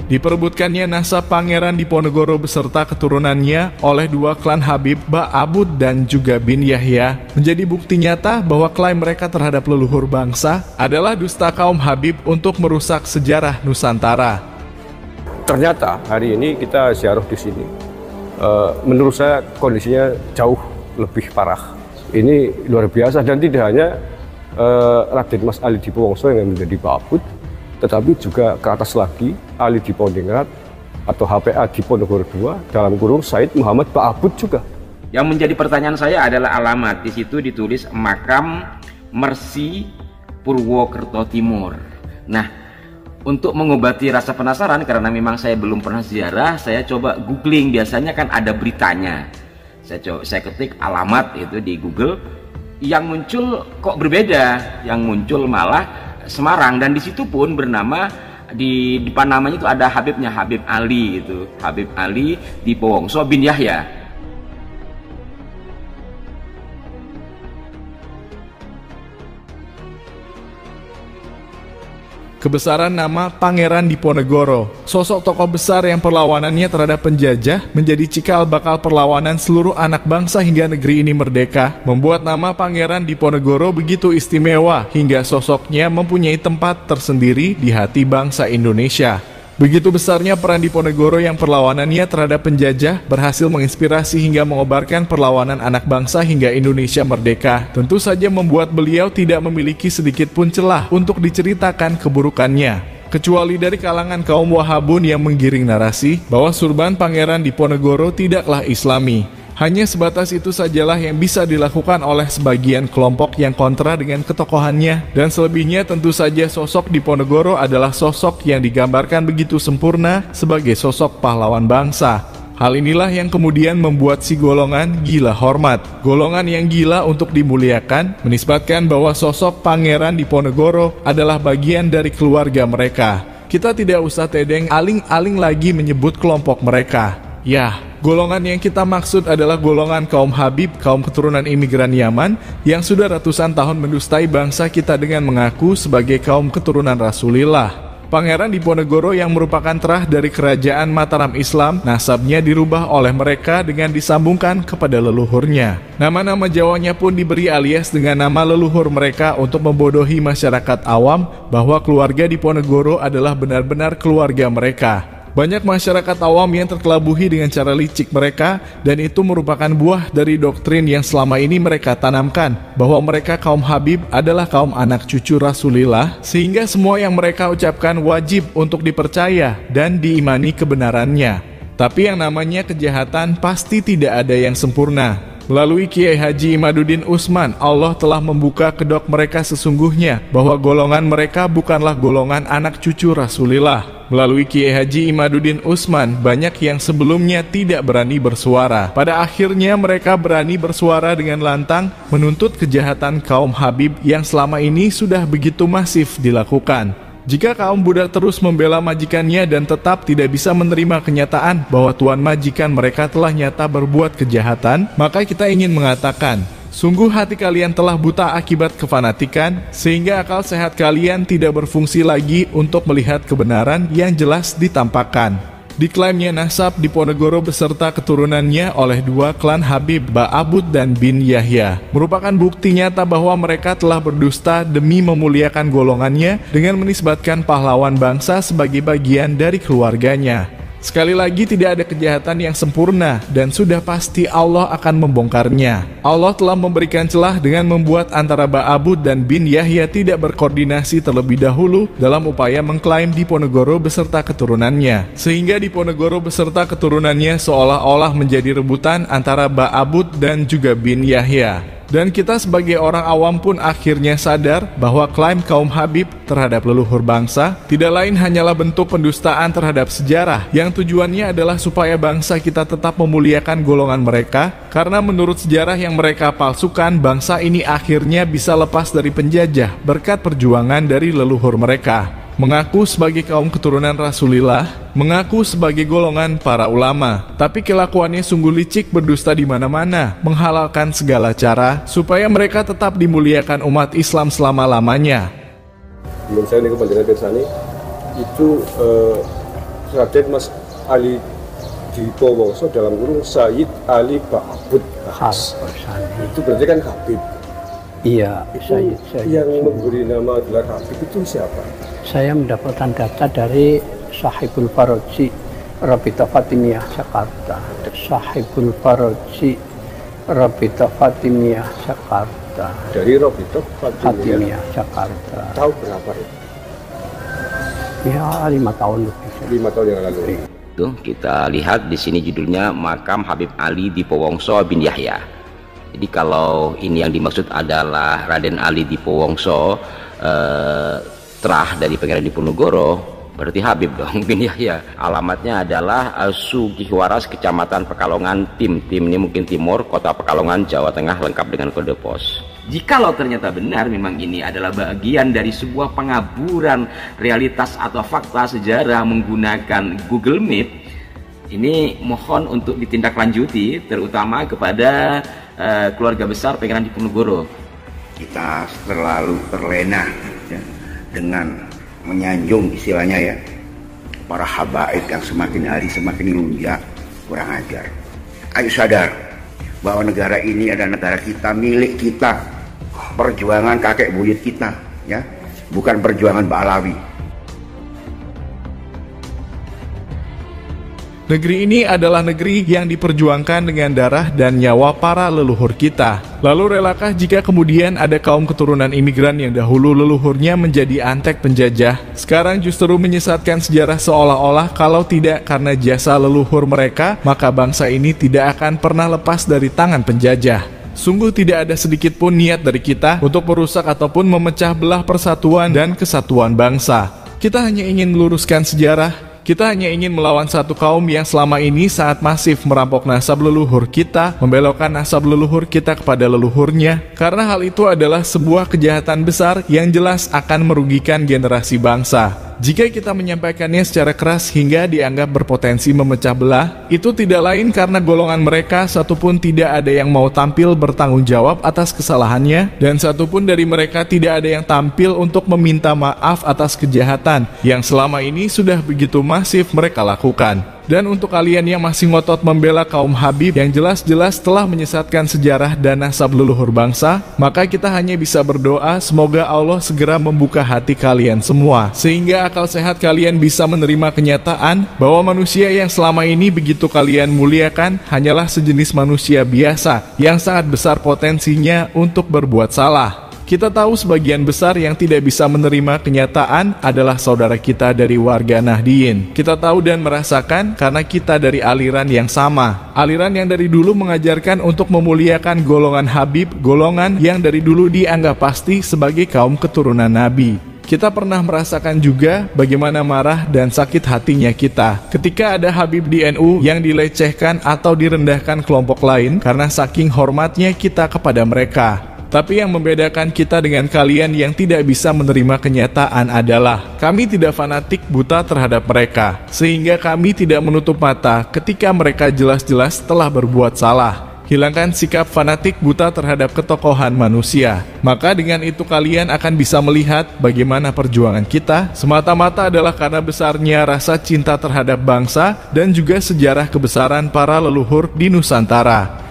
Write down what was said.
Diperebutkannya nasab Pangeran Diponegoro beserta keturunannya oleh dua klan Habib, Ba'abud dan juga bin Yahya menjadi bukti nyata bahwa klaim mereka terhadap leluhur bangsa adalah dusta kaum Habib untuk merusak sejarah Nusantara. Ternyata hari ini kita ziarah di sini, menurut saya kondisinya jauh lebih parah. Ini luar biasa dan tidak hanya Raden Mas Ali Dipowongso yang menjadi Ba'abud, tetapi juga ke atas lagi Ali Diponegoro atau HPA Diponegoro II dalam kurung Said Muhammad Ba'abud juga. Yang menjadi pertanyaan saya adalah alamat. Di situ ditulis Makam Mersi Purwokerto Timur. Nah, untuk mengobati rasa penasaran karena memang saya belum pernah ziarah, saya coba googling. Biasanya kan ada beritanya. Saya ketik alamat itu di Google, yang muncul kok berbeda. Yang muncul malah Semarang, dan di situ pun bernama, di depan namanya itu ada Habibnya, Habib Ali itu, Habib Ali Dipowongso bin Yahya. Kebesaran nama Pangeran Diponegoro, sosok tokoh besar yang perlawanannya terhadap penjajah menjadi cikal bakal perlawanan seluruh anak bangsa hingga negeri ini merdeka, membuat nama Pangeran Diponegoro begitu istimewa hingga sosoknya mempunyai tempat tersendiri di hati bangsa Indonesia. Begitu besarnya peran Diponegoro yang perlawanannya terhadap penjajah berhasil menginspirasi hingga mengobarkan perlawanan anak bangsa hingga Indonesia merdeka. Tentu saja membuat beliau tidak memiliki sedikit pun celah untuk diceritakan keburukannya, kecuali dari kalangan kaum Wahabun yang menggiring narasi bahwa surban Pangeran Diponegoro tidaklah Islami. Hanya sebatas itu sajalah yang bisa dilakukan oleh sebagian kelompok yang kontra dengan ketokohannya, dan selebihnya tentu saja sosok Diponegoro adalah sosok yang digambarkan begitu sempurna sebagai sosok pahlawan bangsa. Hal inilah yang kemudian membuat si golongan gila hormat, golongan yang gila untuk dimuliakan, menisbatkan bahwa sosok Pangeran Diponegoro adalah bagian dari keluarga mereka. Kita tidak usah tedeng aling-aling lagi menyebut kelompok mereka. Ya, golongan yang kita maksud adalah golongan kaum Habib, kaum keturunan imigran Yaman yang sudah ratusan tahun mendustai bangsa kita dengan mengaku sebagai kaum keturunan Rasulillah. Pangeran Diponegoro yang merupakan terah dari kerajaan Mataram Islam, nasabnya dirubah oleh mereka dengan disambungkan kepada leluhurnya. Nama-nama Jawanya pun diberi alias dengan nama leluhur mereka untuk membodohi masyarakat awam bahwa keluarga Diponegoro adalah benar-benar keluarga mereka. Banyak masyarakat awam yang terkelabuhi dengan cara licik mereka, dan itu merupakan buah dari doktrin yang selama ini mereka tanamkan, bahwa mereka kaum Habib adalah kaum anak cucu Rasulillah, sehingga semua yang mereka ucapkan wajib untuk dipercaya dan diimani kebenarannya. Tapi yang namanya kejahatan pasti tidak ada yang sempurna. Melalui Kiai Haji Imaduddin Utsman, Allah telah membuka kedok mereka sesungguhnya bahwa golongan mereka bukanlah golongan anak cucu Rasulillah. Melalui Kiai Haji Imaduddin Utsman, banyak yang sebelumnya tidak berani bersuara. Pada akhirnya mereka berani bersuara dengan lantang menuntut kejahatan kaum Habib yang selama ini sudah begitu masif dilakukan. Jika kaum budak terus membela majikannya dan tetap tidak bisa menerima kenyataan bahwa tuan majikan mereka telah nyata berbuat kejahatan, maka kita ingin mengatakan, sungguh hati kalian telah buta akibat kefanatikan, sehingga akal sehat kalian tidak berfungsi lagi untuk melihat kebenaran yang jelas ditampakkan. Diklaimnya nasab Diponegoro beserta keturunannya oleh dua klan Habib, Ba'abud dan bin Yahya merupakan bukti nyata bahwa mereka telah berdusta demi memuliakan golongannya dengan menisbatkan pahlawan bangsa sebagai bagian dari keluarganya. Sekali lagi, tidak ada kejahatan yang sempurna dan sudah pasti Allah akan membongkarnya. Allah telah memberikan celah dengan membuat antara Ba'abud dan bin Yahya tidak berkoordinasi terlebih dahulu dalam upaya mengklaim Diponegoro beserta keturunannya, sehingga Diponegoro beserta keturunannya seolah-olah menjadi rebutan antara Ba'abud dan juga bin Yahya. Dan kita sebagai orang awam pun akhirnya sadar bahwa klaim kaum Habib terhadap leluhur bangsa tidak lain hanyalah bentuk pendustaan terhadap sejarah yang tujuannya adalah supaya bangsa kita tetap memuliakan golongan mereka, karena menurut sejarah yang mereka palsukan, bangsa ini akhirnya bisa lepas dari penjajah berkat perjuangan dari leluhur mereka. Mengaku sebagai kaum keturunan Rasulillah, mengaku sebagai golongan para ulama, tapi kelakuannya sungguh licik, berdusta di mana-mana, menghalalkan segala cara supaya mereka tetap dimuliakan umat Islam selama-lamanya. Menurut saya ini kepentingan Pirsani itu Raden Mas Ali Dipowongso dalam kurung Sayyid Ali Ba'abud Khas. Itu berarti kan Habib. Iya, Itu yang memberi nama gelar Habib itu siapa? Saya mendapatkan data dari Sahibul Faroji Rabita Fatimiyah Jakarta. Sahibul Faroji Rabita Fatimiyah Jakarta. Dari Rabita Fatimiyah Jakarta. Tahu berapa ya? Ya 5 tahun lebih. 5 tahun yang lalu. Tuh, kita lihat di sini judulnya Makam Habib Ali Dipowongso bin Yahya. Jadi kalau ini yang dimaksud adalah Raden Ali Dipowongso terah dari Pangeran Diponegoro, berarti Habib dong bin Yahya. Alamatnya adalah Sugihwaras, Kecamatan Pekalongan, Tim ini mungkin Timur, Kota Pekalongan, Jawa Tengah, lengkap dengan kode pos. Jikalau ternyata benar memang ini adalah bagian dari sebuah pengaburan realitas atau fakta sejarah menggunakan Google Meet, ini mohon untuk ditindaklanjuti, terutama kepada keluarga besar Pangeran Diponegoro. Kita terlalu terlena ya, dengan menyanjung istilahnya ya para habaib yang semakin hari semakin luya, kurang ajar. Ayo sadar bahwa negara ini adalah negara kita, milik kita, perjuangan kakek buyut kita ya, bukan perjuangan Mbak Alawi. Negeri ini adalah negeri yang diperjuangkan dengan darah dan nyawa para leluhur kita. Lalu relakah jika kemudian ada kaum keturunan imigran yang dahulu leluhurnya menjadi antek penjajah, sekarang justru menyesatkan sejarah seolah-olah kalau tidak karena jasa leluhur mereka, maka bangsa ini tidak akan pernah lepas dari tangan penjajah. Sungguh tidak ada sedikit pun niat dari kita untuk merusak ataupun memecah belah persatuan dan kesatuan bangsa. Kita hanya ingin meluruskan sejarah. Kita hanya ingin melawan satu kaum yang selama ini sangat masif merampok nasab leluhur kita, membelokkan nasab leluhur kita kepada leluhurnya, karena hal itu adalah sebuah kejahatan besar yang jelas akan merugikan generasi bangsa. Jika kita menyampaikannya secara keras hingga dianggap berpotensi memecah belah, itu tidak lain karena golongan mereka satupun tidak ada yang mau tampil bertanggung jawab atas kesalahannya, dan satupun dari mereka tidak ada yang tampil untuk meminta maaf atas kejahatan yang selama ini sudah begitu masif mereka lakukan. Dan untuk kalian yang masih ngotot membela kaum Habib yang jelas-jelas telah menyesatkan sejarah dan nasab leluhur bangsa, maka kita hanya bisa berdoa semoga Allah segera membuka hati kalian semua, sehingga akal sehat kalian bisa menerima kenyataan bahwa manusia yang selama ini begitu kalian muliakan hanyalah sejenis manusia biasa yang sangat besar potensinya untuk berbuat salah. Kita tahu sebagian besar yang tidak bisa menerima kenyataan adalah saudara kita dari warga Nahdien. Kita tahu dan merasakan karena kita dari aliran yang sama. Aliran yang dari dulu mengajarkan untuk memuliakan golongan Habib, golongan yang dari dulu dianggap pasti sebagai kaum keturunan Nabi. Kita pernah merasakan juga bagaimana marah dan sakit hatinya kita ketika ada Habib di NU yang dilecehkan atau direndahkan kelompok lain karena saking hormatnya kita kepada mereka. Tapi yang membedakan kita dengan kalian yang tidak bisa menerima kenyataan adalah kami tidak fanatik buta terhadap mereka, sehingga kami tidak menutup mata ketika mereka jelas-jelas telah berbuat salah. Hilangkan sikap fanatik buta terhadap ketokohan manusia. Maka dengan itu kalian akan bisa melihat bagaimana perjuangan kita semata-mata adalah karena besarnya rasa cinta terhadap bangsa dan juga sejarah kebesaran para leluhur di Nusantara.